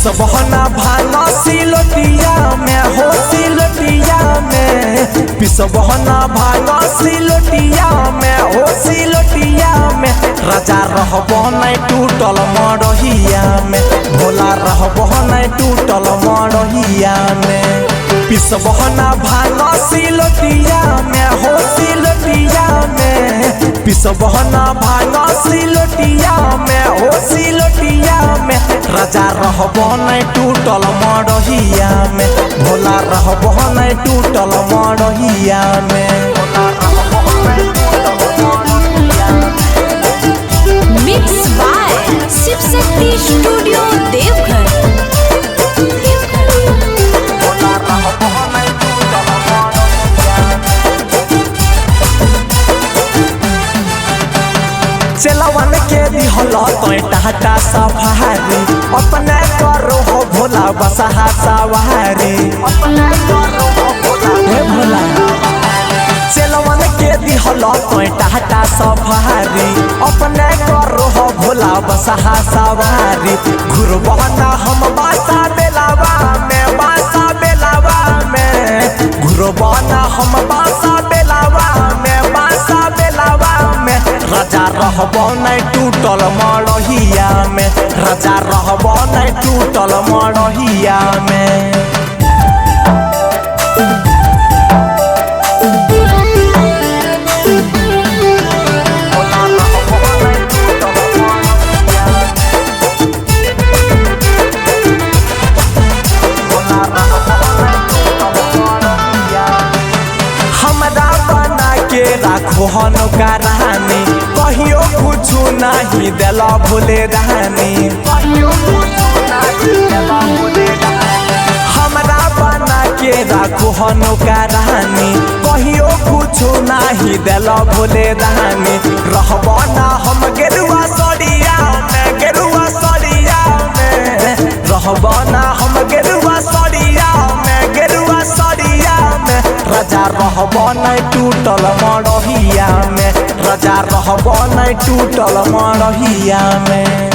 पिसबहना भांग सिलोटिया में हो सिलोटिया में पिसबहना भांग सिलोटिया में हो सिलोटिया में राजा रहबो नहीं टूटल मरहिया में भोला रहबो नहीं टूटल मरहिया में पिसबहना भांग सिलोटिया में हो सिलोटिया में पिसबहना भांग सिलोटिया में हो सिलोटिया में राजा रहबो नहीं टूटल मरहिया में भोला रहबो नहीं टूटल मरहिया में mix by Shiv Shakti studio Deoghar. चलवन के दिहल तो टाटा सफारी अपने करो हो भोला बसहा सवारी भोला चलवन के दिहल तो टाटा सफारी अपने करो हो भोला बसहा सवारी घुरबना हम बासा बेलावा में बासा बेलावा में घुरबना हम बासा बेलावा में बासा बेलावा में राजा रहबो नहीं टूटल मरहिया में राजा रहबो नहीं टूटल मरहिया में राखो हनो का रानी कहियो कुछ नहीं दिला भूले रानी हमरा बना के राखो हनो का रानी कहियो कुछ नहीं दिला भूले रानी रहबो ना हम गेरुआ सड़िया में गेरुआ सड़िया में रहबो ना हम गेरुआ सड़िया में गेरुआ सड़िया में राजा रहबो नहीं टूटल मरहिया में राजा रहबो नहीं टूटल मरहिया में।